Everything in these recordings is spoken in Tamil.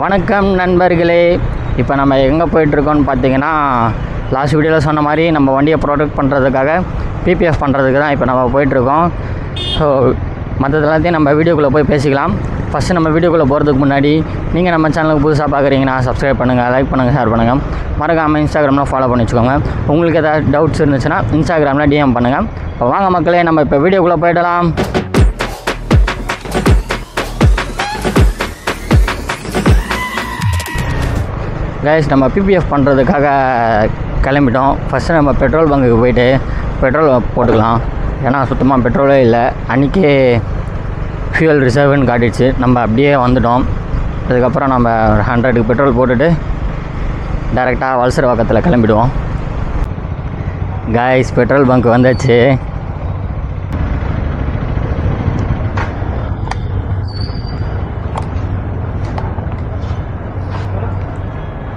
வணக்கம் நண்பர்களே. இப்போ நம்ம எங்கே போயிட்டுருக்கோன்னு பார்த்தீங்கன்னா, லாஸ்ட் வீடியோவில் சொன்ன மாதிரி நம்ம வண்டியை ப்ரொடெக்ட் பண்ணுறதுக்காக பிபிஎஃப் பண்ணுறதுக்கு தான் இப்போ நம்ம போயிட்டுருக்கோம். ஸோ மற்றது எல்லாத்தையும் நம்ம வீடியோக்குள்ளே போய் பேசிக்கலாம். ஃபஸ்ட்டு நம்ம வீடியோக்குள்ளே போகிறதுக்கு முன்னாடி நீங்கள் நம்ம சேனலுக்கு புதுசாக பார்க்குறீங்கன்னா சப்ஸ்கிரைப் பண்ணுங்கள், லைக் பண்ணுங்கள், ஷேர் பண்ணுங்கள். மறக்காமல் இன்ஸ்டாகிராமில் ஃபாலோ பண்ணி வச்சுக்கோங்க. உங்களுக்கு ஏதாவது டவுட்ஸ் இருந்துச்சுன்னா இன்ஸ்டாகிராமில் டிஎம் பண்ணுங்கள். இப்போ வாங்க மக்களே, நம்ம இப்போ வீடியோக்குள்ளே போயிடலாம். கைஸ், நம்ம பிபிஎஃப் பண்ணுறதுக்காக கிளம்பிட்டோம். ஃபஸ்ட்டு நம்ம பெட்ரோல் பங்குக்கு போயிட்டு பெட்ரோல் போட்டுக்கலாம். ஏன்னா சுத்தமாக பெட்ரோலே இல்லை. அன்றைக்கே ஃபியூயல் ரிசர்வ்னு காட்டிடுச்சு. நம்ம அப்படியே வந்துட்டோம். அதுக்கப்புறம் நம்ம 100க்கு பெட்ரோல் போட்டுட்டு டேரெக்டாக வலசரவாக்கத்தில் கிளம்பிடுவோம். கைஸ், பெட்ரோல் பங்க் வந்தாச்சு.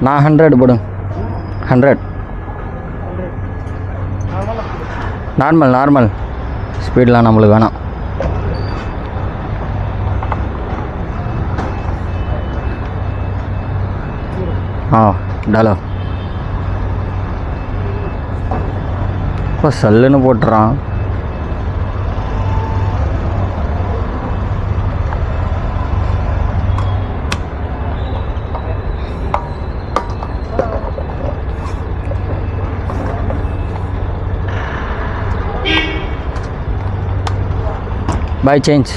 நான் 100 போடுங்க. 100 நார்மல் ஸ்பீடெலாம் நம்மளுக்கு வேணாம். டாலோ இப்போ சல்லுன்னு போட்டுறான். By change.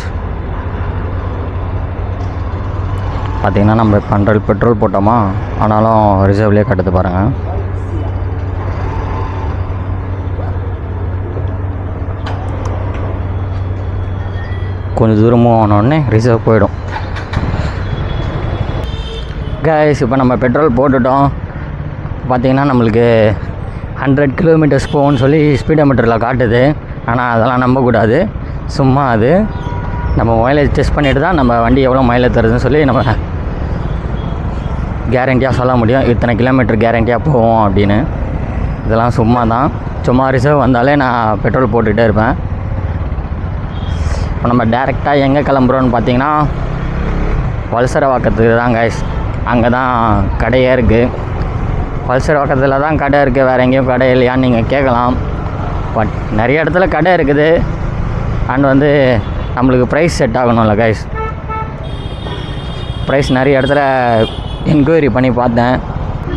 பார்த்திங்கன்னா நம்ம 100 பெட்ரோல் போட்டோமா, ஆனாலும் ரிசர்வ்லேயே கட்டுது பாருங்கள். கொஞ்சம் தூரமும் ஆனோடனே ரிசர்வ் போயிடும். கைஸ், இப்போ நம்ம பெட்ரோல் போட்டுட்டோம். பார்த்திங்கன்னா நம்மளுக்கு 100 கிலோமீட்டர்ஸ் போகும்னு சொல்லி ஸ்பீடோமீட்டரில் காட்டுது. ஆனால் அதெல்லாம் நம்பக்கூடாது. சும்மா அது நம்ம மைலேஜ் டெஸ்ட் பண்ணிவிட்டு தான் நம்ம வண்டி எவ்வளோ மைலேஜ் தருதுன்னு சொல்லி நம்ம கேரண்டியாக சொல்ல முடியும். இத்தனை கிலோமீட்டர் கேரண்டியாக போவோம் அப்படின்னு. இதெல்லாம் சும்மா தான். சும்மா ரிசர்வ் வந்தாலே நான் பெட்ரோல் போட்டுகிட்டே இருப்பேன். இப்போ நம்ம டேரெக்டாக எங்கே கிளம்புறோன்னு பார்த்தீங்கன்னா, வலசரவாக்கத்துக்கு தான் கைஸ். அங்கே தான் கடையே இருக்குது. வலசரவாக்கத்தில் தான் கடை இருக்குது, வேறு எங்கேயும் கடை இல்லையான்னு நீங்கள் கேட்கலாம். பட் நிறைய இடத்துல கடை இருக்குது. அண்ட் வந்து நம்மளுக்கு ப்ரைஸ் செட் ஆகணும்ல கைஸ். ப்ரைஸ் நிறைய இடத்துல என்கொயரி பண்ணி பார்த்தேன்.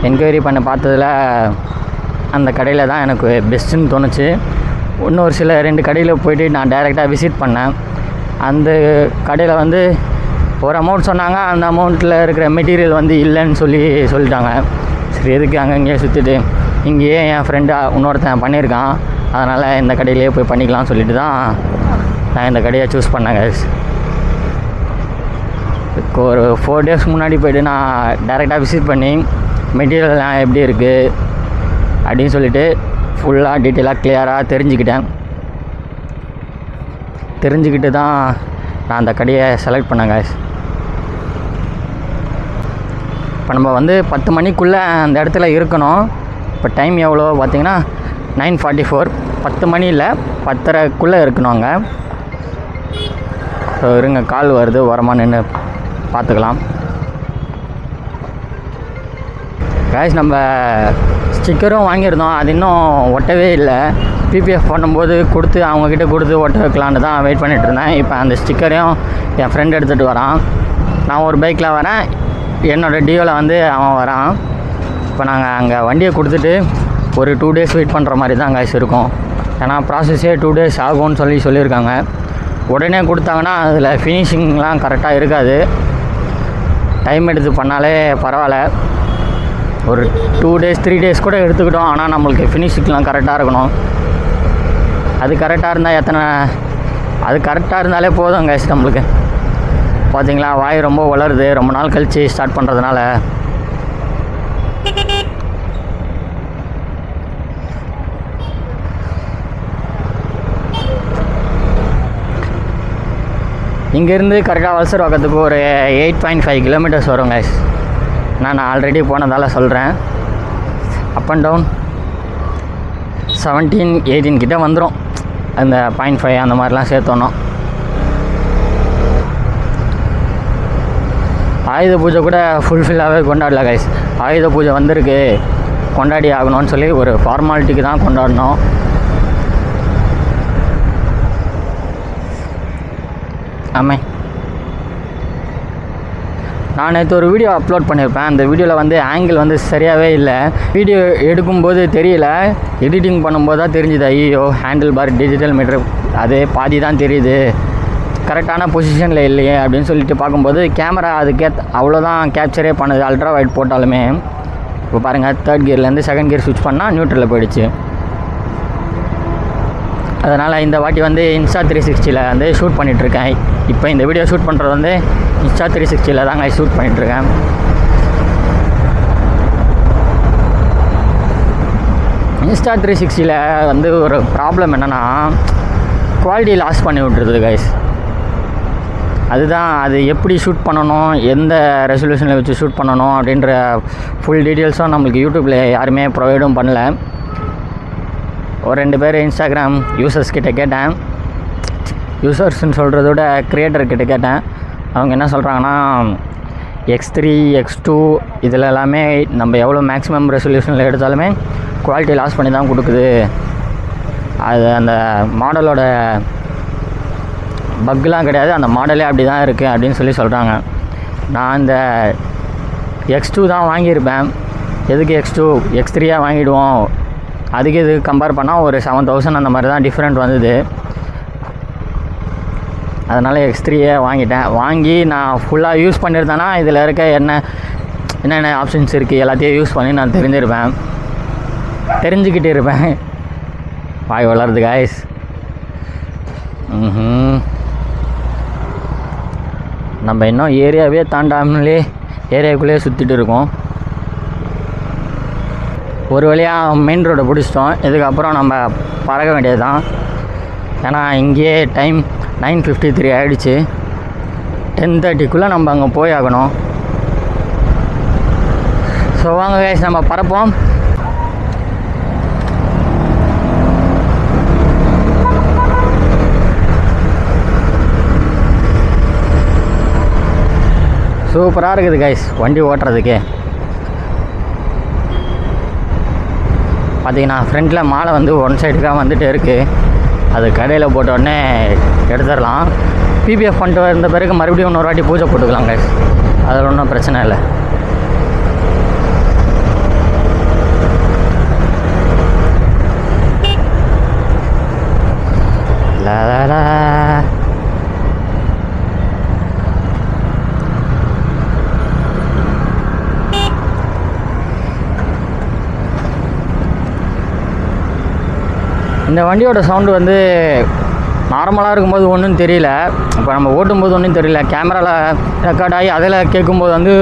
என்கொயரி பண்ணி பார்த்ததில் அந்த கடையில் தான் எனக்கு பெஸ்ட்டுன்னு தோணுச்சு. இன்னொரு சில 2 கடையில் போய்ட்டு நான் டைரெக்டாக விசிட் பண்ணேன். அந்த கடையில் வந்து ஒரு அமௌண்ட் சொன்னாங்க. அந்த அமௌண்ட்டில் இருக்கிற மெட்டீரியல் வந்து இல்லைன்னு சொல்லிட்டாங்க. சரி, எதுக்கு அங்கங்கேயே சுற்றிட்டு, இங்கேயே என் ஃப்ரெண்டாக இன்னொருத்தன் பண்ணியிருக்கான், அதனால் இந்த கடையிலேயே போய் பண்ணிக்கலாம்னு சொல்லிட்டு தான் நான் இந்த கடையை சூஸ் பண்ணேன் கைஸ். ஒரு 4 days முன்னாடி போய்ட்டு நான் டைரெக்டாக விசிட் பண்ணி மெட்டீரியல்லாம் எப்படி இருக்குது அப்படின்னு சொல்லிட்டு ஃபுல்லாக டீட்டெயிலாக கிளியராக தெரிஞ்சுக்கிட்டு தான் நான் அந்த கடையை செலக்ட் பண்ணேன் கைஸ். இப்போ நம்ம வந்து 10 மணிக்குள்ளே அந்த இடத்துல இருக்கணும். இப்போ டைம் எவ்வளோ பார்த்திங்கன்னா 9:44. 10 மணி இல்லை, 10:30க்குள்ளே இருக்கணும் அங்கே. ஸோ இருங்க, கால் வருது, ஓரமாக நின்று பார்த்துக்கலாம். கைஸ், நம்ம ஸ்டிக்கரும் வாங்கியிருந்தோம். அது இன்னும் ஒட்டவே இல்லை. பிபிஎஃப் பண்ணும்போது அவங்கக்கிட்ட கொடுத்து ஒட்ட வைக்கலான்னு தான் வெயிட் பண்ணிகிட்டு இருந்தேன். இப்போ அந்த ஸ்டிக்கரையும் என் ஃப்ரெண்ட் எடுத்துகிட்டு வரான். நான் ஒரு பைக்கில் வரேன், என்னோடய டியோவில் வந்து அவன் வரான். இப்போ நாங்கள் அங்கே வண்டியை கொடுத்துட்டு ஒரு 2 days வெயிட் பண்ணுற மாதிரி தான் கைஸ் இருக்கும். ஏன்னா ப்ராசஸே 2 days ஆகும்னு சொல்லியிருக்காங்க. உடனே கொடுத்தாங்கன்னா அதில் ஃபினிஷிங்லாம் கரெக்டாக இருக்காது. டைம் எடுத்து பண்ணாலே பரவாயில்ல. ஒரு 2 days 3 days கூட எடுத்துக்கிட்டோம். ஆனால் நம்மளுக்கு ஃபினிஷிங்லாம் கரெக்டாக இருக்கணும். அது கரெக்டாக இருந்தாலே போதும் கைஸ் நம்மளுக்கு. பார்த்தீங்களா, வாய் ரொம்ப வளருது, ரொம்ப நாள் கழித்து ஸ்டார்ட் பண்ணுறதுனால. இங்கேருந்து கரெக்டாக வலசரவாக்கத்துக்கு ஒரு 8.5 கிலோமீட்டர்ஸ் வரும் கைஸ். நான் ஆல்ரெடி போனதால் சொல்கிறேன். அப் அண்ட் டவுன் 17-18 கிட்டே வந்துடும். அந்த 0.5 அந்த மாதிரிலாம் சேர்த்தோன்னா ஆயுத பூஜை கூட ஃபுல்ஃபில்லாகவே கொண்டாடல கைஸ். ஆயுத பூஜை வந்திருக்கு, கொண்டாடி ஆகணும்னு சொல்லி ஒரு ஃபார்மாலிட்டிக்கு தான் கொண்டாடணும். ஆமாம், நான் நேற்று ஒரு வீடியோ அப்லோட் பண்ணியிருப்பேன். அந்த வீடியோவில் வந்து ஆங்கிள் வந்து சரியாகவே இல்லை. வீடியோ எடுக்கும்போது தெரியல, எடிட்டிங் பண்ணும்போது தான் தெரிஞ்சுது. ஐயோ, ஹேண்டில் பார் டிஜிட்டல் மீட்டர் அது பாதி தான் தெரியுது, கரெக்டான பொசிஷனில் இல்லையே அப்படின்னு சொல்லிட்டு பார்க்கும்போது கேமரா அதுக்கே அவ்வளோதான் கேப்சரே பண்ணுது. அல்ட்ரா வைட் போட்டாலுமே இப்போ பாருங்கள், 3rd கியர்லேருந்து 2nd கியர் ஸ்விட்ச் பண்ணால் நியூட்ரலில் போயிடுச்சு. அதனால் இந்த வாட்டி வந்து இன்ஸ்டா 360 வந்து ஷூட் பண்ணிகிட்ருக்கேன். இப்போ இந்த வீடியோ ஷூட் பண்ணுறது வந்து இன்ஸ்டா 360 தாங்க ஷூட் பண்ணிகிட்ருக்கேன். இன்ஸ்டா 360 வந்து ஒரு ப்ராப்ளம் என்னென்னா, குவாலிட்டி லாஸ் பண்ணி விட்டுருது கைஸ். அதுதான், அது எப்படி ஷூட் பண்ணணும், எந்த ரெசல்யூஷனில் வச்சு ஷூட் பண்ணணும் அப்படின்ற ஃபுல் டீட்டெயில்ஸும் நம்மளுக்கு யூடியூப்பில் யாருமே ப்ரொவைடும் பண்ணல. ஒரு 2 பேர் இன்ஸ்டாகிராம் யூசர்ஸ் கிட்டே கேட்டேன். யூசர்ஸ்ன்னு சொல்கிறத விட க்ரியேட்டர்கிட்ட கேட்டேன். அவங்க என்ன சொல்கிறாங்கன்னா, X3 X2 இதில் எல்லாமே நம்ம எவ்வளோ மேக்ஸிமம் ரெசல்யூஷனில் எடுத்தாலுமே குவாலிட்டி லாஸ் பண்ணி தான் கொடுக்குது. அது அந்த மாடலோட பக்லாம் கிடையாது, அந்த மாடலே அப்படி தான் இருக்குது அப்படின்னு சொல்லி சொல்கிறாங்க. நான் இந்த X2 தான் வாங்கியிருப்பேன். எதுக்கு X2, X3 வாங்கிடுவோம். அதுக்கு இது கம்பேர் பண்ணால் ஒரு 7000 அந்த மாதிரி தான் டிஃப்ரெண்ட் வந்தது. அதனால் X3 வாங்கிட்டேன். வாங்கி நான் ஃபுல்லாக யூஸ் பண்ணியிருந்தேன்னா இதில் இருக்க என்னென்ன ஆப்ஷன்ஸ் இருக்குது எல்லாத்தையும் யூஸ் பண்ணி நான் தெரிஞ்சுக்கிட்டு இருப்பேன். வாய் வளருது காய்ஸ். நம்ம இன்னும் ஏரியாவே தாண்டாமலே ஏரியாவுக்குள்ளேயே சுற்றிட்டு இருக்கோம். ஒரு வழியாக மெயின் ரோடை பிடிச்சிட்டோம். இதுக்கப்புறம் நம்ம பறக்க வேண்டியது தான். ஏன்னா இங்கேயே டைம் 9:53 ஆகிடுச்சு. 10:30 நம்ம அங்கே போய் ஆகணும். ஸோ வாங்க கைஸ், நம்ம பறப்போம். சூப்பராக இருக்குது கைஸ் வண்டி ஓட்டுறதுக்கே. பார்த்தீங்கன்னா ஃப்ரண்ட்டில் மாலை வந்து ஒன் சைடுக்காக வந்துகிட்டே இருக்குது. அது கடையில் போட்ட உடனே எடுத்துடலாம். பிபிஎஃப் பண்ணிட்டு வந்த பிறகு மறுபடியும் இன்னொரு வாட்டி பூஜை போட்டுக்கலாம் கைஸ், அதில் ஒன்றும் பிரச்சனை இல்லை. இந்த வண்டியோட சவுண்டு வந்து நார்மலாக இருக்கும்போது ஒன்றும் தெரியல, இப்போ நம்ம ஓட்டும்போது ஒன்றும் தெரியல. கேமராவில் ரெக்கார்ட் ஆகி அதில் கேட்கும்போது வந்து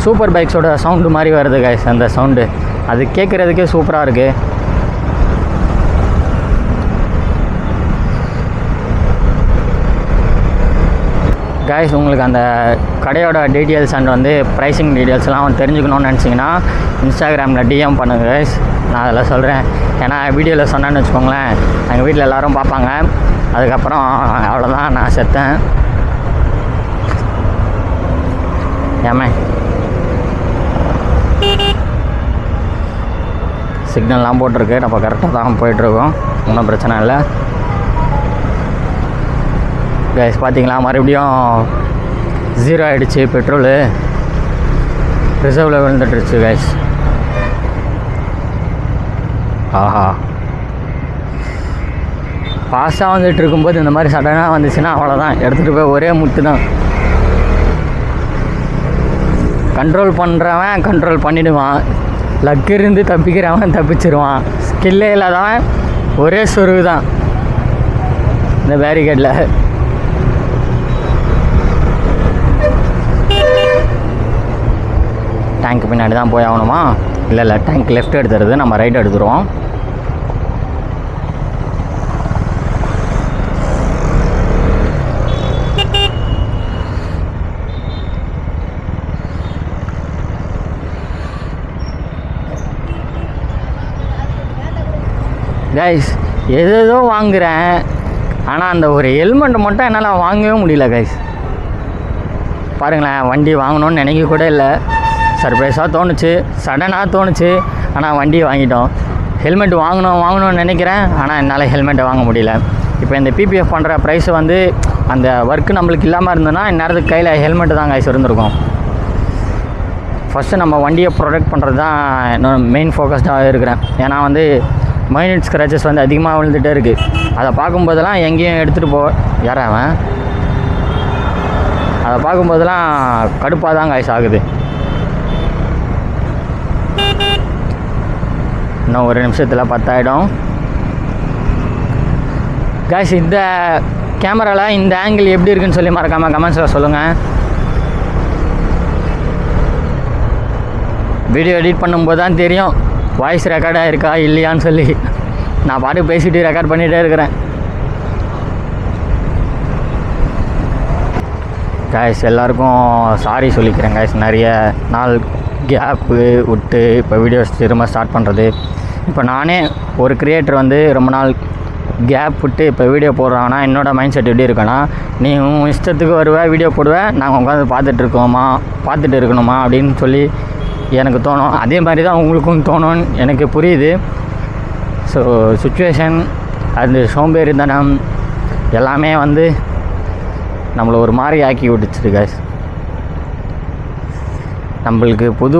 சூப்பர் பைக்ஸோட சவுண்டு மாதிரி வருது கைஸ். அந்த சவுண்டு அது கேட்குறதுக்கே சூப்பராக இருக்குது. கைஸ், உங்களுக்கு அந்த கடையோட டீட்டெயில்ஸ் அண்ட் வந்து ப்ரைஸிங் டீட்டெயில்ஸ்லாம் தெரிஞ்சுக்கணுன்னு நினச்சிங்கன்னா இன்ஸ்டாகிராமில் டிஎம் பண்ணுங்கள் கைஸ். நான் அதில் சொல்கிறேன். ஏன்னா வீடியோவில் சொன்னேன்னு வச்சுக்கோங்களேன், எங்கள் வீட்டில் எல்லோரும் பார்ப்பாங்க. அதுக்கப்புறம் அவ்வளோதான், நான் செத்தேன். ஏமே சிக்னல்லாம் போட்டிருக்கு, நம்ம கரெக்டாக தான் போயிட்டுருக்கோம், ஒன்றும் பிரச்சனை இல்லை. கைஸ் பார்த்தீங்களா, மறுபடியும் 0 ஆகிடுச்சு. Petrol ரிசர்வில் விழுந்துட்டுருச்சு guys. ஆஹா, ஃபாஸ்ட்டாக வந்துட்டு இருக்கும்போது இந்த மாதிரி சடனாக வந்துச்சுன்னா அவ்வளோதான், எடுத்துகிட்டு போய் ஒரே முட்டு தான். கண்ட்ரோல் பண்ணுறவன் கண்ட்ரோல் பண்ணிவிடுவான், லக்கு இருந்து தப்பிக்கிறவன் தப்பிச்சிருவான். ஸ்கில்லே இல்லாதவன் ஒரே சொருவு தான் இந்த பேரிகேட்டில். டேங்க் பின்னாடி தான் போய் ஆகணுமா? இல்லை, டேங்க் லெஃப்ட் எடுத்துறது, நம்ம ரைட் எடுத்துருவோம். கைஸ், ஏதேதோ வாங்குகிறேன், ஆனால் அந்த ஒரு ஹெல்மெட் மட்டும் என்னால் வாங்கவே முடியல கைஸ். பாருங்களேன், வண்டி வாங்கணும்னு நினைக்க கூட இல்லை, சர்ப்ரைஸாக தோணுச்சு, சடனாக தோணுச்சு. ஆனால் வண்டி வாங்கிட்டோம். ஹெல்மெட் வாங்கணும்னு நினைக்கிறேன், ஆனால் என்னால் ஹெல்மெட்டை வாங்க முடியல. இப்போ இந்த பிபிஎஃப் பண்ணுற ப்ரைஸ் வந்து அந்த ஒர்க்கு நம்மளுக்கு இல்லாமல் இருந்ததுன்னா இந்நேரத்துக்கு கையில் ஹெல்மெட்டு தான் கைஸ் இருந்திருக்கும். ஃபஸ்ட்டு நம்ம வண்டியை ப்ரொடெக்ட் பண்ணுறது தான் என்னோட மெயின் ஃபோக்கஸ்டாக இருக்கிறேன். ஏன்னா வந்து மைனட் ஸ்க்ராச்சஸ் வந்து அதிகமாக விழுந்துகிட்டே இருக்குது. அதை பார்க்கும்போதெல்லாம் எங்கேயும் எடுத்துகிட்டு யாராவன் அதை பார்க்கும்போதெல்லாம் கடுப்பாக தான் கைஸ் ஆகுது. இன்னும் ஒரு நிமிஷத்தில் 10 ஆகிடும் கைஸ். இந்த கேமராவில் இந்த ஆங்கிள் எப்படி இருக்குன்னு சொல்லி மறக்காமல் கமெண்ட்ஸில் சொல்லுங்கள். வீடியோ எடிட் பண்ணும்போது தான் தெரியும் வாய்ஸ் ரெக்கார்டாக இருக்கா இல்லையான்னு சொல்லி. நான் பாட்டு பேசிட்டு ரெக்கார்ட் பண்ணிகிட்டே இருக்கிறேன். கைஸ் எல்லாருக்கும் சாரி சொல்லிக்கிறேன் கைஸ். நிறைய நாள் கேப்பு விட்டு இப்போ வீடியோஸ் திரும்ப ஸ்டார்ட் பண்ணுறது. இப்போ நானே ஒரு கிரியேட்டர் வந்து ரொம்ப நாள் கேப் விட்டு இப்போ வீடியோ போடுறாங்கன்னா என்னோடய மைண்ட் செட் எப்படி இருக்குன்னா, நீ உன் இஷ்டத்துக்கு வருவேன், வீடியோ போடுவேன், நாங்கள் உட்காந்து பார்த்துட்டு இருக்கணுமா அப்படின்னு சொல்லி எனக்கு தோணும். அதே மாதிரி தான் உங்களுக்கும் தோணும்னு எனக்கு புரியுது. ஸோ சுச்சுவேஷன், அது சோம்பேறித்தனம் எல்லாமே வந்து நம்மளை ஒரு மாதிரி ஆக்கி விட்டுச்சு கைஸ். நம்மளுக்கு புது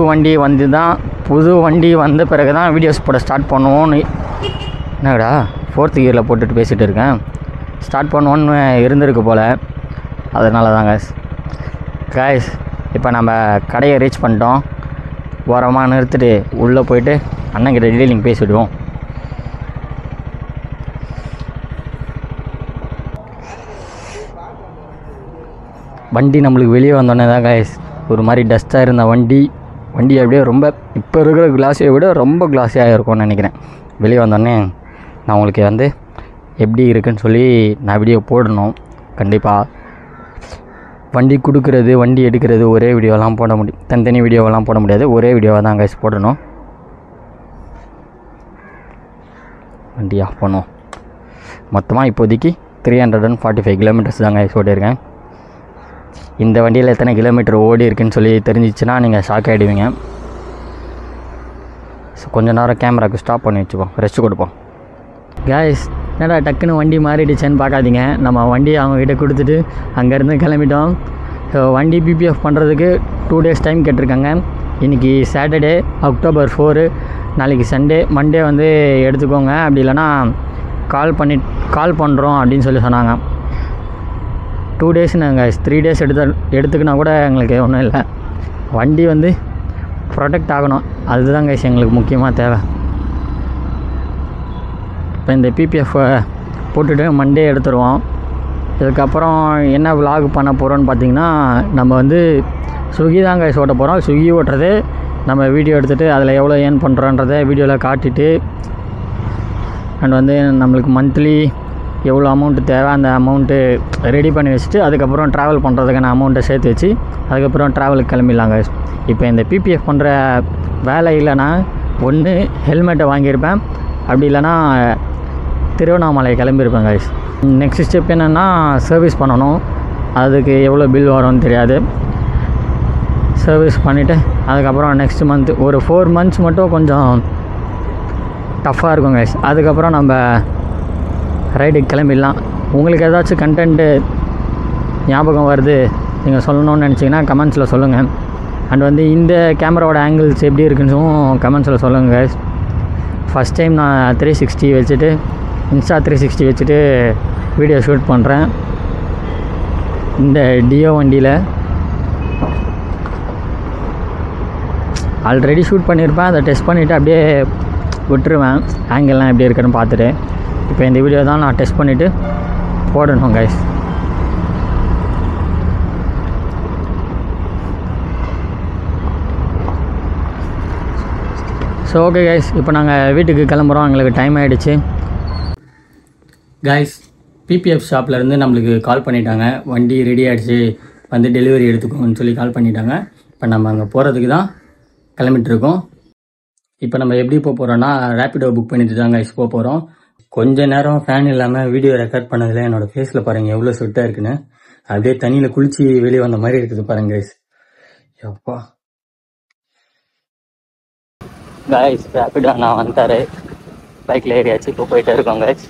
வண்டி வந்த பிறகு தான் வீடியோஸ் போட ஸ்டார்ட் பண்ணுவோன்னு. என்னடா 4th கியரில் போட்டுட்டு பேசிகிட்டு இருக்கேன். ஸ்டார்ட் பண்ணுவோன்னு இருந்திருக்கு போல். அதனால தான் கைஸ் இப்போ நம்ம கடையை ரீச் பண்ணிட்டோம். ஓரமாக நிறுத்திட்டு உள்ளே போயிட்டு அண்ணங்கிட்ட டீலிங் பேசிவிடுவோம். வண்டி நம்மளுக்கு வெளியே வந்தோடனே தான் கைஸ் ஒரு மாதிரி டஸ்ட்டாக இருந்த வண்டி அப்படியே ரொம்ப இப்போ இருக்கிற கிளாஸை விட ரொம்ப கிளாஸியாக இருக்கும்னு நினைக்கிறேன். வெளியே வந்தோடனே நான் உங்களுக்கு வந்து எப்படி இருக்குன்னு சொல்லி நான் வீடியோ போடணும். கண்டிப்பாக வண்டி கொடுக்குறது, வண்டி எடுக்கிறது ஒரே வீடியோலாம் போட முடியும், தனித்தனி வீடியோவெல்லாம் போட முடியாது, ஒரே வீடியோவாக தான் கைஸ் போடணும். வண்டி ஆஃப் பண்ணுவோம். மொத்தமாக இப்போதைக்கு 345 கிலோமீட்டர்ஸ் தான் கைஸ் ஓடிருக்கேன். இந்த வண்டியில் எத்தனை கிலோமீட்டர் ஓடி இருக்குன்னு சொல்லி தெரிஞ்சிச்சுன்னா நீங்கள் ஷாக் ஆகிடுவீங்க. ஸோ கொஞ்சம் நேரம் கேமராவுக்கு ஸ்டாப் பண்ணி வச்சுப்போம், ரெஸ்ட் கொடுப்போம். கைஸ் என்னடா டக்குன்னு வண்டி மாறிடுச்சேன்னு பார்க்காதீங்க. நம்ம வண்டி அவங்கக்கிட்ட கொடுத்துட்டு அங்கேருந்து கிளம்பிட்டோம். ஸோ வண்டி பிபிஎஃப் பண்ணுறதுக்கு 2 days டைம் கேட்டிருக்காங்க. இன்றைக்கி சாட்டர்டே October 4, நாளைக்கு சண்டே, மண்டே வந்து எடுத்துக்கோங்க, அப்படி இல்லைனா கால் பண்ணுறோம் அப்படின்னு சொல்லி சொன்னாங்க. 2 days நாங்கள் 3 days எடுத்துக்கினா கூட எங்களுக்கு ஒன்றும் இல்லை. வண்டி வந்து ப்ரொடெக்ட் ஆகணும், அதுதான் கைஸ் எங்களுக்கு முக்கியமாக தேவை. இப்போ இந்த பிபிஎஃப் போட்டுட்டு மண்டே எடுத்துருவோம். இதுக்கப்புறம் என்ன விலாக் பண்ண போகிறோன்னு பார்த்திங்கன்னா, நம்ம வந்து ஸ்விக்கி தான் கைஸ் ஓட்ட போகிறோம். ஸ்விக்கி ஓட்டுறது நம்ம வீடியோ எடுத்துகிட்டு அதில் எவ்வளோ ஏர்ன் பண்ணுறோன்றதை வீடியோவில் காட்டிட்டு, அண்ட் வந்து நம்மளுக்கு மந்த்லி எவ்வளோ அமௌண்ட்டு தேவை அந்த அமௌண்ட்டு ரெடி பண்ணி வச்சுட்டு அதுக்கப்புறம் ட்ராவல் பண்ணுறதுக்கான அமௌண்ட்டை சேர்த்து வச்சு அதுக்கப்புறம் ட்ராவலுக்கு கிளம்பிடலாங்க. இப்போ இந்த பிபிஎஃப் பண்ணுற வேலை இல்லைன்னா ஒன்று ஹெல்மெட்டை வாங்கியிருப்பேன், அப்படி இல்லைனா திருவண்ணாமலை கிளம்பியிருப்பேன் கைஸ். நெக்ஸ்ட் ஸ்டெப் என்னென்னா சர்வீஸ் பண்ணணும். அதுக்கு எவ்வளோ பில் வரும்னு தெரியாது. சர்வீஸ் பண்ணிவிட்டு அதுக்கப்புறம் நெக்ஸ்ட் மந்த் ஒரு 4 months மட்டும் கொஞ்சம் டஃப்பாக இருக்கும் கைஸ். அதுக்கப்புறம் நம்ம ரைடுக்கு கிளம்பிடலாம். உங்களுக்கு ஏதாச்சும் கண்டென்ட்டு ஞாபகம் வருது நீங்கள் சொல்லணும்னு நினச்சிங்கன்னா கமெண்ட்ஸில் சொல்லுங்கள். அண்ட் வந்து இந்த கேமராவோட ஆங்கிள்ஸ் எப்படி இருக்குன்னு கமெண்ட்ஸில் சொல்லுங்கள் கைஸ். ஃபஸ்ட் டைம் நான் 360 வச்சுட்டு இன்ஸ்டா 360 வச்சுட்டு வீடியோ ஷூட் பண்ணுறேன் இந்த டியோ வண்டியில். ஆல்ரெடி ஷூட் பண்ணியிருப்பேன், அதை டெஸ்ட் பண்ணிவிட்டு அப்படியே விட்டுருவேன் ஆங்கிள்லாம் எப்படி இருக்குன்னு பார்த்துட்டு. இப்போ இந்த வீடியோ தான் நான் டெஸ்ட் பண்ணிவிட்டு போடணும் கைஸ். ஸோ ஓகே கைஸ், இப்போ நாங்கள் வீட்டுக்கு கிளம்புறோம், எங்களுக்கு டைம் ஆகிடுச்சு. கைஸ் பிபிஎஃப் ஷாப்லேருந்து நம்மளுக்கு கால் பண்ணிட்டாங்க, வண்டி ரெடி ஆகிடுச்சு வந்து டெலிவரி எடுத்துக்கோங்கன்னு சொல்லி கால் பண்ணிட்டாங்க. இப்போ நம்ம அங்கே போகிறதுக்கு தான் கிளம்பிட்டுருக்கோம். இப்போ நம்ம எப்படி போக போகிறோன்னா ரேப்பிடோ புக் பண்ணிட்டு தான் கைஸ் போக போகிறோம். கொஞ்ச நேரம் ஃபேன் இல்லாமல் வீடியோ ரெக்கார்ட் பண்ணதில் என்னோடய ஃபேஸில் பாருங்கள் எவ்வளோ ஸ்வெட்டாக இருக்குன்னு. அப்படியே தண்ணியில் குளிச்சு வெளியே வந்த மாதிரி இருக்குது பாருங்க கைஸ். எப்பா கைஸ் ரேப்பிடோ நான் வந்துட்டாரு, பைக்கில் ஏறியாச்சு, இப்போ போயிட்டே இருக்கோம் கைஸ்.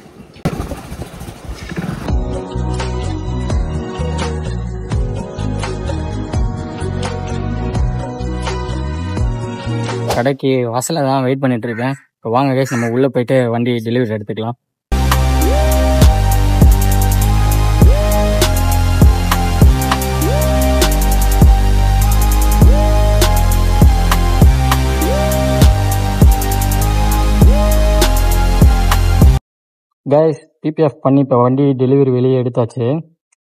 கடைக்கு வாசலில் தான் வெயிட் பண்ணிட்டு இருக்கேன். இப்போ வாங்க கைஸ் நம்ம உள்ளே போயிட்டு வண்டி டெலிவரி எடுத்துக்கலாம். கைஸ் பிபிஎஃப் பண்ணி இப்போ வண்டி டெலிவரி வெளியே எடுத்தாச்சு.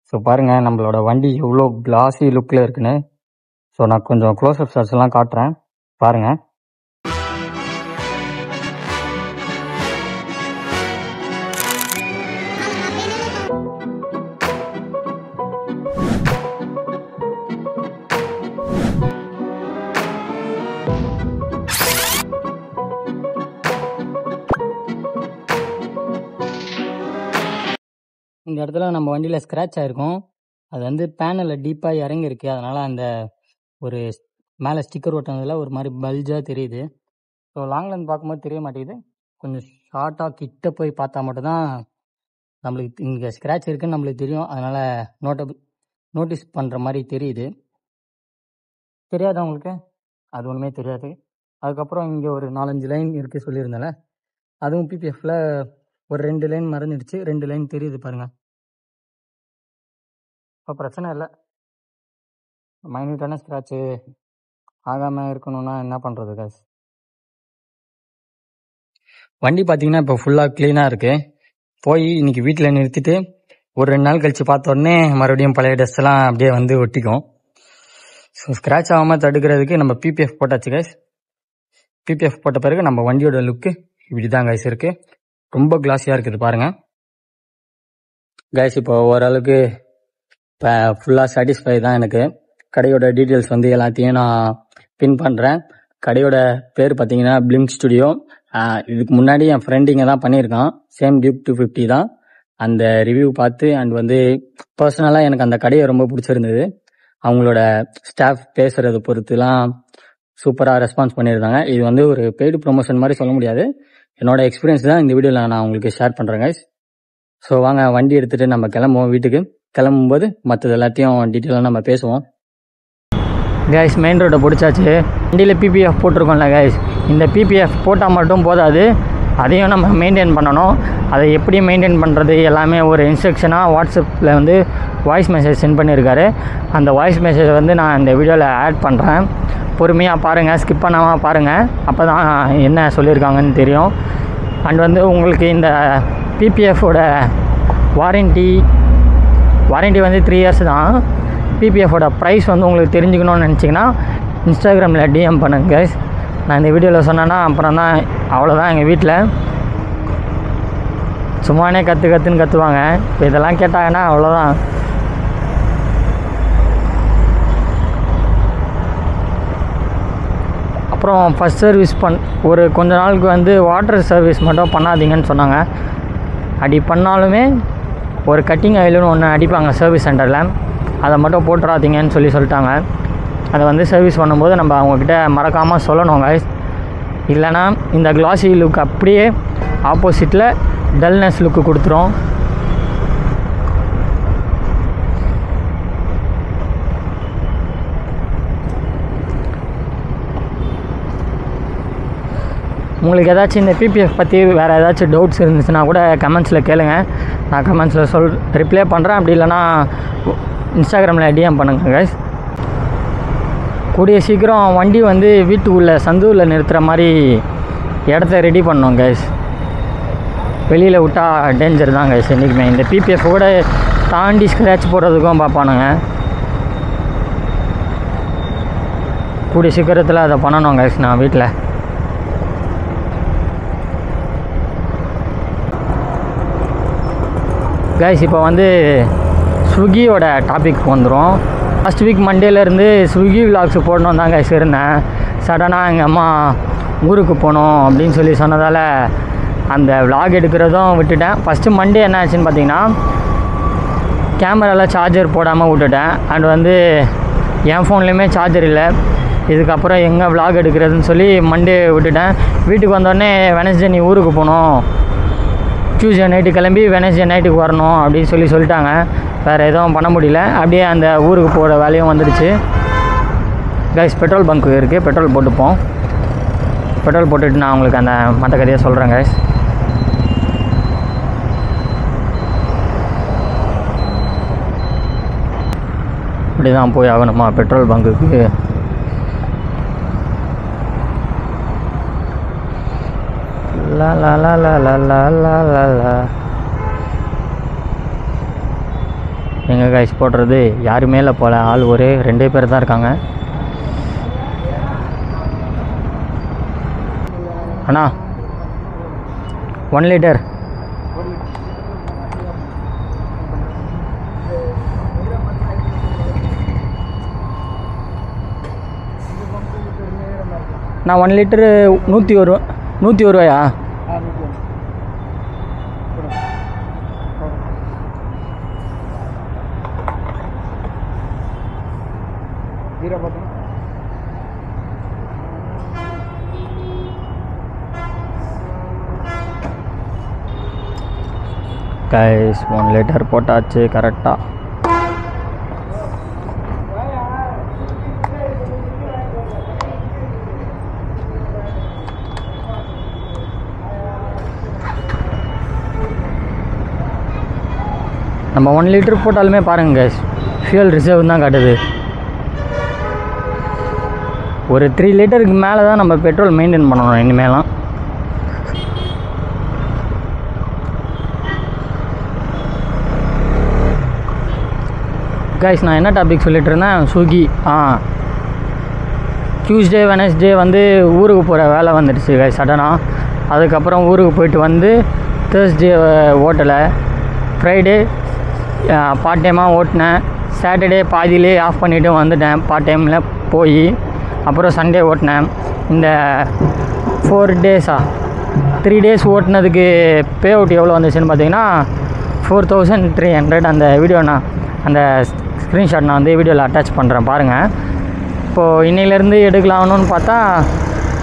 ஸோ பாருங்கள் நம்மளோட வண்டி எவ்வளோ கிளாஸி லுக்கில் இருக்குன்னு. ஸோ நான் கொஞ்சம் க்ளோஸ்அப் ஷாட்ஸ்லாம் காட்டுறேன் பாருங்கள். இந்த இடத்துல நம்ம வண்டியில் ஸ்க்ராட்ச் ஆகிருக்கும். அது வந்து பேனலில் டீப்பாக இறங்கியிருக்கு. அதனால் அந்த ஒரு மேலே ஸ்டிக்கர் ஒட்டினதில் ஒரு மாதிரி பல்ஜாக தெரியுது. ஸோ லாங்லேருந்து பார்க்கும்போது தெரிய மாட்டேங்குது. கொஞ்சம் ஷார்ட்டாக கிட்ட போய் பார்த்தா மட்டும்தான் நம்மளுக்கு இங்கே ஸ்க்ராட்ச் இருக்குதுன்னு நம்மளுக்கு தெரியும். அதனால் நோட்டீஸ் பண்ணுற மாதிரி தெரியுது. தெரியாது அவங்களுக்கு, அது ஒன்றுமே தெரியாது. அதுக்கப்புறம் இங்கே ஒரு 4-5 லைன் இருக்குது சொல்லியிருந்தால, அதுவும் பிபிஎஃப்பில் ஒரு 2 லைன் மறைஞ்சிடுச்சு, 2 லைன் தெரியுது பாருங்கள். இப்போ பிரச்சனை இல்லை. மைன்யூட்டான ஸ்க்ராட்சு ஆகாமல் இருக்கணும்னா என்ன பண்ணுறது காசு. வண்டி பார்த்தீங்கன்னா இப்போ ஃபுல்லாக க்ளீனாக இருக்குது. போய் இன்றைக்கி வீட்டில் நிறுத்திட்டு ஒரு 2 நாள் கழித்து பார்த்தோடனே மறுபடியும் பழைய டஸ்ட்லாம் அப்படியே வந்து ஒட்டிக்கும். ஸோ ஸ்க்ராட்ச் ஆகாமல் தடுக்கிறதுக்கு நம்ம பிபிஎஃப் போட்டாச்சு கைஸ். பிபிஎஃப் போட்ட பிறகு நம்ம வண்டியோட லுக்கு இப்படி தான் கைஸ் இருக்குது. ரொம்ப கிளாஸியாக இருக்குது பாருங்கள் கைஸ். இப்போ ஓரளவுக்கு இப்போ ஃபுல்லாக சாட்டிஸ்ஃபை தான் எனக்கு. கடையோட டீட்டெயில்ஸ் வந்து எல்லாத்தையும் நான் பின் பண்ணுறேன். கடையோட பேர் பார்த்தீங்கன்னா பிளிங்க் ஸ்டுடியோ. இதுக்கு முன்னாடி என் ஃப்ரெண்டிங்க தான் பண்ணியிருக்கான், சேம் டியூக் 250 தான். அந்த ரிவ்யூ பார்த்து அண்ட் வந்து பர்சனலாக எனக்கு அந்த கடையை ரொம்ப பிடிச்சிருந்தது. அவங்களோட ஸ்டாஃப் பேசுகிறத பொறுத்துலாம் சூப்பராக ரெஸ்பான்ஸ் பண்ணியிருந்தாங்க. இது வந்து ஒரு பெய்டு ப்ரொமோஷன் மாதிரி சொல்ல முடியாது, என்னோட எக்ஸ்பீரியன்ஸ் தான் இந்த வீடியோவில் நான் உங்களுக்கு ஷேர் பண்ணுறேன் கைஸ். ஸோ வாங்க வண்டி எடுத்துகிட்டு நம்ம கிளம்புவோம். வீட்டுக்கு கிளம்பும்போது மற்றது எல்லாத்தையும் டீட்டெயிலாக நம்ம பேசுவோம். கைஸ் மெயின் ரோட்டை பிடிச்சாச்சு. வண்டியில் பிபிஎஃப் போட்டிருக்கோம்ல கைஸ், இந்த பிபிஎஃப் போட்டால் மட்டும் போதாது, அதையும் நம்ம மெயின்டைன் பண்ணணும். அதை எப்படி மெயின்டைன் பண்ணுறது எல்லாமே ஒரு இன்ஸ்ட்ரக்ஷனாக வாட்ஸ்அப்பில் வந்து வாய்ஸ் மெசேஜ் சென்ட் பண்ணியிருக்காரு. அந்த வாய்ஸ் மெசேஜ் வந்து நான் இந்த வீடியோவில் ஆட் பண்ணுறேன். பொறுமையாக பாருங்கள், ஸ்கிப் பண்ணாமல் பாருங்கள், அப்போ தான் என்ன சொல்லியிருக்காங்கன்னு தெரியும். அண்ட் வந்து உங்களுக்கு இந்த பிபிஎஃபோட வாரண்டி வந்து 3 years தான். பிபிஎஃபோட ப்ரைஸ் வந்து உங்களுக்கு தெரிஞ்சுக்கணும்னு நினச்சிங்கன்னா இன்ஸ்டாகிராமில் டிஎம் பண்ணுங்க கைஸ். நான் இந்த வீடியோவில் சொன்னேன்னா அப்புறம் தான் அவ்வளோதான். எங்கள் வீட்டில் சும்மானே கற்றுன்னு கற்றுவாங்க. இப்போ இதெல்லாம் கேட்டாங்கன்னா அவ்வளோதான். அப்புறம் ஃபஸ்ட் சர்வீஸ் ஒரு கொஞ்ச நாளுக்கு வந்து வாட்டர் சர்வீஸ் மட்டும் பண்ணாதீங்கன்னு சொன்னாங்க. அப்படி பண்ணாலுமே ஒரு கட்டிங் ஆயிலுன்னு ஒன்று அடிப்பாங்க சர்வீஸ் சென்டரில், அதை மட்டும் போட்டுறாதீங்கன்னு சொல்லிட்டாங்க. அதை வந்து சர்வீஸ் பண்ணும்போது நம்ம அவங்கக்கிட்ட மறக்காமல் சொல்லணும் கைஸ். இல்லைனா இந்த கிளாஸி லுக் அப்படியே ஆப்போசிட்டில் டல்னஸ் லுக்கு கொடுத்துரும். உங்களுக்கு ஏதாச்சும் இந்த பிபிஎஃப் பற்றி வேறு ஏதாச்சும் டவுட்ஸ் இருந்துச்சுன்னா கூட கமெண்ட்ஸில் கேளுங்க, நான் கமெண்ட்ஸில் ரிப்ளை பண்ணுறேன். அப்படி இல்லைனா இன்ஸ்டாகிராமில் டிஎம் பண்ணுங்கள் கைஸ். கூடிய சீக்கிரம் வண்டி வந்து வீட்டுக்குள்ளே சந்தூரில் நிறுத்துகிற மாதிரி இடத்த ரெடி பண்ணோம் கைஸ். வெளியில் விட்டால் டேஞ்சர் தான் கைஸ் என்றைக்குமே. இந்த பிபிஎஃப் கூட தாண்டி ஸ்க்ராட்ச் போடுறதுக்கும் பார்ப்பானுங்க. கூடிய சீக்கிரத்தில் அதை பண்ணணும் கைஸ் நான் வீட்டில். கைஸ் இப்போ வந்து ஸ்விக்கியோட டாபிக் வந்துடும். ஃபஸ்ட் வீக் மண்டேலேருந்து ஸ்விக்கி விலாக்ஸ் போடணும் தான் கைஸ் இருந்தேன். சடனாக எங்கள் அம்மா ஊருக்கு போகணும் அப்படின்னு சொன்னதால் அந்த விலாக் எடுக்கிறதும் விட்டுட்டேன். ஃபஸ்ட்டு மண்டே என்ன ஆச்சுன்னு பார்த்தீங்கன்னா கேமராவில் சார்ஜர் போடாமல் விட்டுட்டேன். அண்ட் வந்து என் ஃபோன்லேயுமே சார்ஜர் இல்லை. இதுக்கப்புறம் எங்கே vlog எடுக்கிறதுன்னு சொல்லி மண்டே விட்டுட்டேன். வீட்டுக்கு வந்தோடனே வெனஸ்டே நீ ஊருக்கு போகணும், டியூஸ்டே நைட்டு கிளம்பி வெனஸ்டே நைட்டுக்கு வரணும் அப்படின்னு சொல்லிட்டாங்க. வேறு எதுவும் பண்ண முடியல. அப்படியே அந்த ஊருக்கு போகிற வேலையும் வந்துடுச்சு. கைஸ் பெட்ரோல் பங்க்கு இருக்குது, பெட்ரோல் போட்டுப்போம். பெட்ரோல் போட்டுட்டு நான் உங்களுக்கு அந்த மற்ற கதையை சொல்கிறேன் கைஸ். இப்படி தான் போய் ஆகணுமா பெட்ரோல் பங்குக்கு? லா லா லா லா லா லா லா லா லா. எங்கே கைஸ் போடுறது? யாருமே இல்லை போல். ஆள் ஒரு 2 பேர் தான் இருக்காங்க. அண்ணா 1 லிட்டர். நான் 1 லிட்டரு 101 ரூபாயா? கைஸ் 1 லிட்டர் போட்டாச்சு கரெக்டாக. நம்ம 1 லிட்டர் போட்டாலுமே பாருங்கள் கைஸ், ஃபியூல் ரிசர்வ் தான் காட்டுது. ஒரு 3 லிட்டருக்கு மேலே தான் நம்ம பெட்ரோல் மெயின்டைன் பண்ணணும் இனிமேலாம். கைஸ் நான் என்ன டாபிக் சொல்லிட்டு இருந்தேன்? ஸ்விக்கி. டியூஸ்டே வெனஸ்டே வந்து ஊருக்கு போகிற வேலை வந்துடுச்சு கைஸ் சடனாக. அதுக்கப்புறம் ஊருக்கு போயிட்டு வந்து தேர்ஸ்டே ஓட்டலை, ஃப்ரைடே பார்ட் டைமாக ஓட்டினேன், சாட்டர்டே பாதியிலே ஆஃப் பண்ணிவிட்டு வந்துட்டேன் பார்ட் டைமில் போய். அப்புறம் சண்டே ஓட்டினேன். இந்த 4 டேஸா 3 டேஸ் ஓட்டினதுக்கு பே அவுட் எவ்வளோ வந்துச்சுன்னு பார்த்தீங்கன்னா 4300. அந்த வீடியோ நான் அந்த ஸ்க்ரீன்ஷாட் நான் வந்து வீடியோவில் அட்டாச் பண்ணுறேன் பாருங்கள். இப்போது இன்னையிலேருந்து எடுக்கலாம்னு பார்த்தா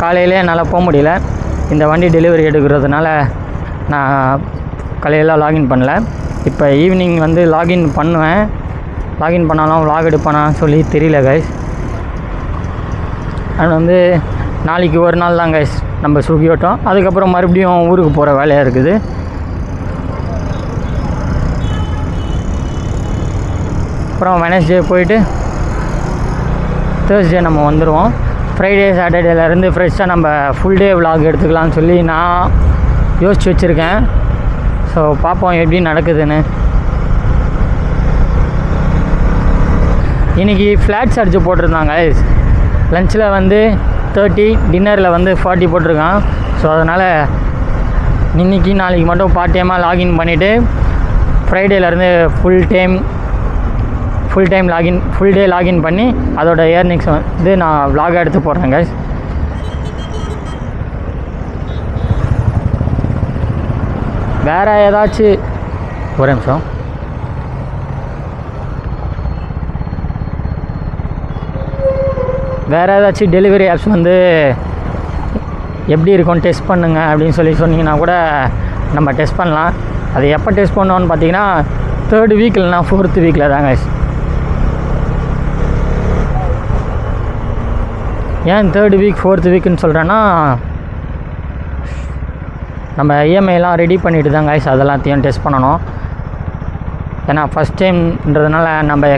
காலையிலே என்னால் போக முடியல. இந்த வண்டி டெலிவரி எடுக்கிறதுனால நான் காலையில் லாகின் பண்ணல. இப்போ ஈவினிங் வந்து லாகின் பண்ணுவேன். லாகின் பண்ணாலும் vlog எடுப்பானான்னு சொல்லி தெரியல கைஸ். அது வந்து நாளைக்கு ஒரு நாள் தான் கைஸ் நம்ம ஸ்விக்கி ஓட்டோம். அதுக்கப்புறம் மறுபடியும் ஊருக்கு போகிற வேலையாக இருக்குது. அப்புறம் வெனஸ்டே போயிட்டு தேர்ஸ்டே நம்ம வந்துடுவோம். ஃப்ரைடே சாட்டர்டேலேருந்து ஃப்ரெஷ்ஷாக நம்ம ஃபுல் டே vlog எடுத்துக்கலாம்னு சொல்லி நான் யோசிச்சு வச்சுருக்கேன். ஸோ பார்ப்போம் எப்படி நடக்குதுன்னு. இன்றைக்கி ஃப்ளாட் சார்ஜ் போட்டிருந்தாங்க. லஞ்சில் வந்து 30, டின்னரில் வந்து 40 போட்டிருக்கான். ஸோ அதனால் இன்றைக்கி நாளைக்கு மட்டும் பார்ட் டைமாக லாகின் பண்ணிவிட்டு ஃப்ரைடேலேருந்து ஃபுல் டே லாகின் பண்ணி அதோட ஏர்னிங்ஸ் வந்து நான் vlog எடுத்து போடுறேன் கைஸ். வேறு ஏதாச்சும் ஒரு நிமிஷம். வேறு ஏதாச்சும் டெலிவரி ஆப்ஸ் வந்து எப்படி இருக்கும் டெஸ்ட் பண்ணுங்கள் அப்படின்னு சொன்னீங்கன்னா கூட நம்ம டெஸ்ட் பண்ணலாம். அது எப்போ டெஸ்ட் பண்ணோன்னு பார்த்தீங்கன்னா 3rd வீக் இல்லைனா 4th வீக்கில் தாங்க. ஏன் 3rd வீக் 4th வீக்குன்னு சொல்கிறேன்னா நம்ம இஎம்ஐலாம் ரெடி பண்ணிவிட்டு தான் கைஸ் அதெல்லாத்தையும் டெஸ்ட் பண்ணணும். ஏன்னா ஃபஸ்ட் டைம்ன்றதுனால நம்ம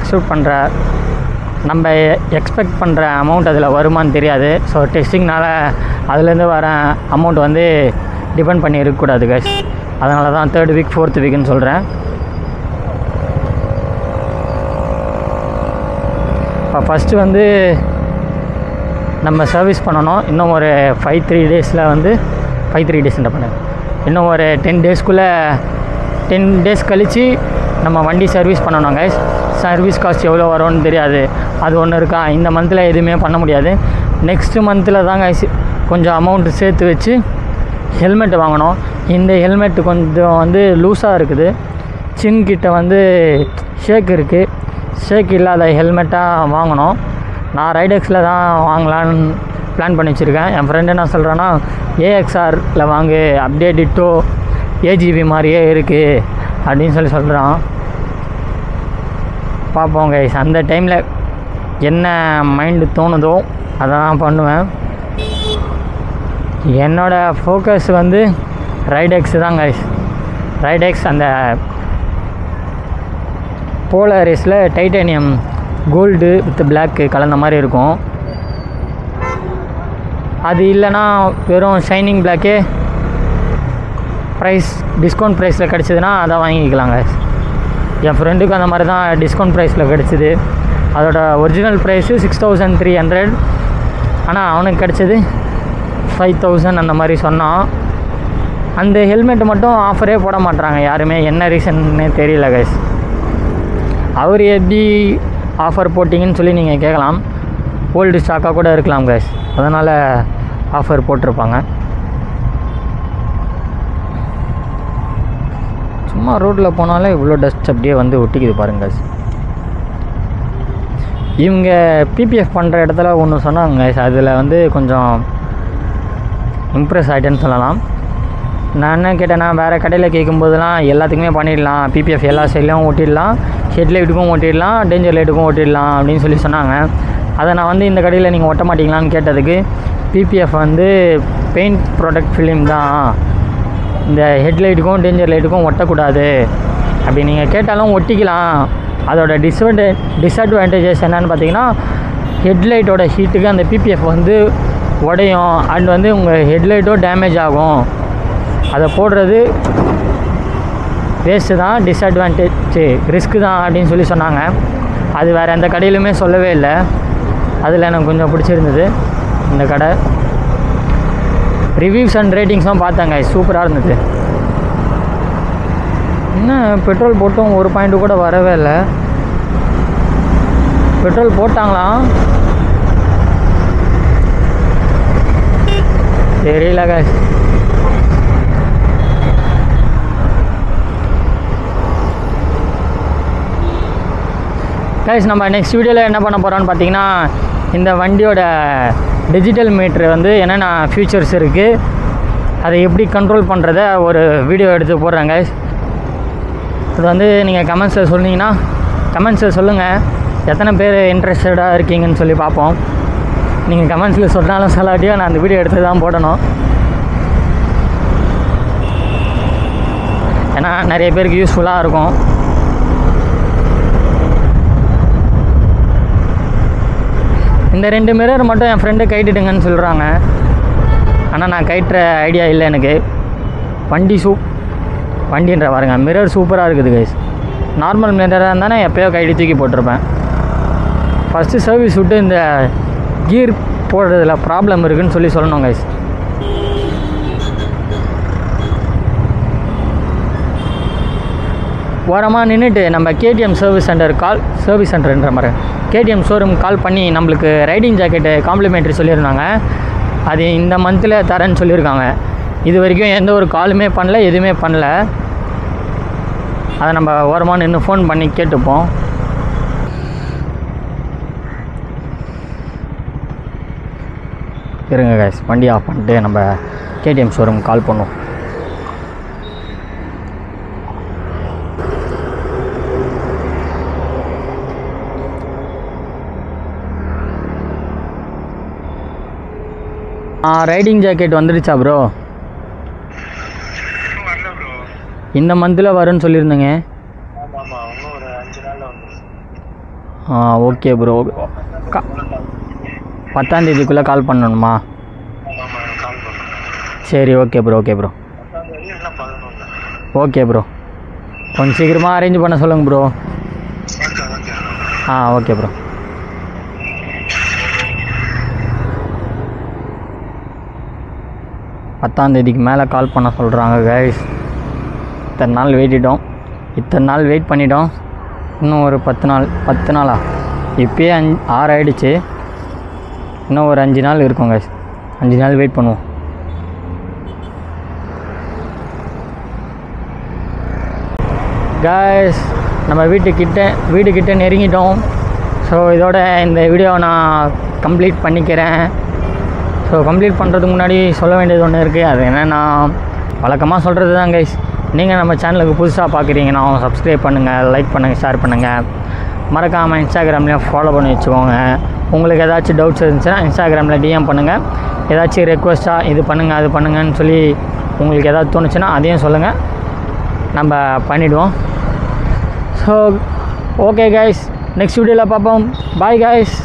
எக்ஸ்பெக்ட் பண்ணுற அமௌண்ட் அதில் வருமானு தெரியாது. ஸோ டெஸ்டிங்னால் அதுலேருந்து வர அமௌண்ட் வந்து டிபெண்ட் பண்ணி இருக்கக்கூடாது கைஸ். அதனால தான் 3rd வீக் 4th வீக்குன்னு சொல்கிறேன். இப்போ ஃபஸ்ட்டு வந்து நம்ம சர்வீஸ் பண்ணணும். இன்னும் ஒரு 5-3 டேஸில் வந்து 5-3 டேஸ்ன்ற பண்ண இன்னும் ஒரு 10 டேஸ்க்குள்ளே 10 டேஸ் கழித்து நம்ம வண்டி சர்வீஸ் பண்ணணும் கைஸ். சர்வீஸ் காஸ்ட் எவ்வளோ வரும்னு தெரியாது. அது ஒன்று இருக்கா. இந்த மந்தில் எதுவுமே பண்ண முடியாது. நெக்ஸ்ட்டு மந்தில் தான் கைஸ் கொஞ்சம் அமௌண்ட்டு சேர்த்து வச்சு ஹெல்மெட் வாங்கணும். இந்த ஹெல்மெட்டு கொஞ்சம் வந்து லூஸாக இருக்குது. சின்கிட்ட வந்து ஷேக் இருக்குது. ஷேக் இல்லாத ஹெல்மெட்டாக வாங்கணும். நான் ரைடெக்ஸில் தான் வாங்கலான்னு பிளான் பண்ணி வச்சுருக்கேன். என் ஃப்ரெண்டு என்ன சொல்கிறேன்னா ஏஎக்ஸ்ஆரில் வாங்கு, அப்டேட் டிட்டோ ஏஜிபி மாதிரியே இருக்குது அப்படின்னு சொல்கிறான். பார்ப்போம் கைஸ், அந்த டைமில் என்ன மைண்டு தோணுதோ அதை தான் பண்ணுவேன். என்னோடய ஃபோக்கஸ் வந்து ரைடெக்ஸ் தான் கைஸ். ரைடெக்ஸ் அந்த போலரிஸில் டைட்டானியம் கோல்டு வித் பிளாக்கு கலந்த மாதிரி இருக்கும். அது இல்லைன்னா வெறும் ஷைனிங் பிளாக்கே ப்ரைஸ் டிஸ்கவுண்ட் ப்ரைஸில் கிடச்சிதுன்னா அதை வாங்கிக்கலாங்க. என் ஃப்ரெண்டுக்கு அந்த மாதிரி தான் டிஸ்கவுண்ட் ப்ரைஸில் கிடச்சிது. அதோட ஒரிஜினல் ப்ரைஸு 6300, ஆனால் அவனுக்கு கிடச்சது 5000 அந்த மாதிரி சொன்னான். அந்த ஹெல்மெட் மட்டும் ஆஃபரே போட மாட்றாங்க யாருமே, என்ன ரீசன்னே தெரியல கைஸ். அவர் எப்படி ஆஃபர் போட்டிங்கன்னு சொல்லி நீங்கள் கேட்கலாம். ஓல்டு ஸ்டாக்காக கூட இருக்கலாம் கைஸ், அதனால் ஆஃபர் போட்டிருப்பாங்க. சும்மா ரோட்டில் போனாலே இவ்வளோ டஸ்ட் அப்படியே வந்து ஒட்டிக்குது பாருங்க கைஸ். இவங்க பிபிஎஃப் பண்ணுற இடத்துல ஒன்று சொன்னாங்க கைஸ், அதில் வந்து கொஞ்சம் இம்ப்ரெஸ் ஆகிட்டேன்னு சொல்லலாம். நான் என்ன கேட்டேன்னா, வேறு கடையில் கேட்கும்போதெல்லாம் எல்லாத்துக்குமே பண்ணிடலாம், பிபிஎஃப் எல்லா சைட்லேயும் ஓட்டிடலாம், ஹெட்லைட்டுக்கும் ஓட்டிடலாம், டேஞ்சர் லைட்டுக்கும் ஓட்டிடலாம் அப்படின்னு சொல்லி சொன்னாங்க. அதை நான் வந்து இந்த கடையில் நீங்கள் ஒட்ட மாட்டிங்களான்னு கேட்டதுக்கு, பிபிஎஃப் வந்து பெயிண்ட் ப்ராடக்ட் ஃபிலிம் தான், இந்த ஹெட்லைட்டுக்கும் டேஞ்சர் லைட்டுக்கும் ஒட்டக்கூடாது. அப்படி நீங்கள் கேட்டாலும் ஒட்டிக்கலாம். அதோட டிஸ்அட்வான்டேஜஸ் என்னென்னு பார்த்தீங்கன்னா, ஹெட்லைட்டோட ஹீட்டுக்கு அந்த பிபிஎஃப் வந்து உடையும், அண்ட் வந்து உங்கள் ஹெட்லைட்டோ டேமேஜ் ஆகும். அதை போடுறது வேஸ்ட்டு தான், டிஸ்அட்வான்டேஜ் ரிஸ்க்கு தான் அப்படின்னு சொல்லி சொன்னாங்க. அது வேறு எந்த கடையிலுமே சொல்லவே இல்லை. அதில் எனக்கு கொஞ்சம் பிடிச்சிருந்தது இந்த கடை. ரிவ்யூஸ் அண்ட் ரேட்டிங்ஸும் பார்த்தாங்க, சூப்பராக இருந்தது. என்ன பெட்ரோல் போட்டும் ஒரு பாயிண்ட்டு கூட வரவே இல்லை. பெட்ரோல் போட்டாங்களாம் தெரியல கைஸ். கைஸ், நம்ம நெக்ஸ்ட் வீடியோவில் என்ன பண்ண போகிறோம்னு பார்த்தீங்கன்னா, இந்த வண்டியோட டிஜிட்டல் மீட்ரு வந்து என்னென்ன ஃபியூச்சர்ஸ் இருக்குது, அதை எப்படி கண்ட்ரோல் பண்ணுறத ஒரு வீடியோ எடுத்து போடுறேன் கைஸ். அது வந்து நீங்கள் கமெண்ட்ஸில் சொன்னீங்கன்னா, கமெண்ட்ஸில் சொல்லுங்கள் எத்தனை பேர் இன்ட்ரெஸ்டடாக இருக்கீங்கன்னு சொல்லி பார்ப்போம். நீங்கள் கமெண்ட்ஸில் சொன்னாலும் சொல்லாட்டியும் நான் அந்த வீடியோ எடுத்து தான் போடணும். ஏன்னா நிறைய பேருக்கு யூஸ்ஃபுல்லாக இருக்கும். இந்த 2 மிரர் மட்டும் என் ஃப்ரெண்டு கைட்டுடுங்கன்னு சொல்கிறாங்க, ஆனால் நான் கைட்டுற ஐடியா இல்லை எனக்கு. வண்டின்ற பாருங்க, மிரர் சூப்பராக இருக்குது கைஸ். நார்மல் மிரராக இருந்தானே எப்போயோ கைட்டு தூக்கி போட்டிருப்பேன். ஃபஸ்ட்டு சர்வீஸ் விட்டு இந்த கீர் போடுறதுல ப்ராப்ளம் இருக்குதுன்னு சொல்லி சொல்லணும் கைஸ். ஓரமாக நின்றுட்டு நம்ம கேடிஎம் சர்வீஸ் சென்டர்ன்ற மாதிரி கேடிஎம் ஷோரூம் கால் பண்ணி நம்மளுக்கு ரைடிங் ஜாக்கெட்டு காம்ப்ளிமெண்ட்ரி சொல்லியிருந்தாங்க. அது இந்த மந்தில் தரேன்னு சொல்லியிருக்காங்க. இது வரைக்கும் எந்த ஒரு காலுமே பண்ணல, எதுவுமே பண்ணல. அதை நம்ம ஓரமாக நின்று ஃபோன் பண்ணி கேட்டுப்போம். இருங்க கைஸ், வண்டி ஆஃப் பண்ணிட்டு நம்ம கேடிஎம் ஷோரூம் கால் பண்ணுவோம். ரைடிங் ஜாக்கெட் வந்துடுச்சா ப்ரோ? இந்த மந்தில் வரும்னு சொல்லியிருந்தேங்க. Okay bro. 10ஆம் தேதிக்குள்ளே கால் பண்ணணுமா? சரி, ஓகே ப்ரோ. ஓகே ப்ரோ, கொஞ்சம் சீக்கிரமாக அரேஞ்ச் பண்ண சொல்லுங்கள் ப்ரோ. Okay bro. 10ஆம் தேதிக்கு மேலே கால் பண்ண சொல்கிறாங்க கைஸ். இத்தனை நாள் வெயிட் பண்ணிட்டோம். இன்னும் ஒரு 10 நாளா? இப்போயே 6 ஆகிடுச்சு. இன்னும் ஒரு 5 நாள் இருக்கும் கைஸ். 5 நாள் வெயிட் பண்ணுவோம். கைஸ், நம்ம வீட்டுக்கிட்ட நெருங்கிட்டோம். ஸோ இதோட இந்த வீடியோவை நான் கம்ப்ளீட் பண்ணிக்கிறேன். ஸோ கம்ப்ளீட் பண்ணுறதுக்கு முன்னாடி சொல்ல வேண்டியது ஒன்று இருக்குது. அது என்னென்னா வழக்கமாக சொல்கிறது தான் கைஸ். நீங்கள் நம்ம சேனலுக்கு புதுசாக பார்க்குறீங்கன்னா சப்ஸ்கிரைப் பண்ணுங்கள், லைக் பண்ணுங்கள், ஷேர் பண்ணுங்கள். மறக்காமல் இன்ஸ்டாகிராம்லேயும் ஃபாலோ பண்ணி வச்சுக்கோங்க. உங்களுக்கு ஏதாச்சும் டவுட்ஸ் இருந்துச்சுன்னா இன்ஸ்டாகிராமில் டிஎம் பண்ணுங்கள். ஏதாச்சும் ரெக்வஸ்ட்டாக இது பண்ணுங்கள் அது பண்ணுங்கன்னு சொல்லி உங்களுக்கு ஏதாவது தோணுச்சுன்னா அதையும் சொல்லுங்கள், நம்ம பண்ணிவிடுவோம். ஸோ ஓகே கைஸ், நெக்ஸ்ட் வீடியோவில் பார்ப்போம். Bye guys.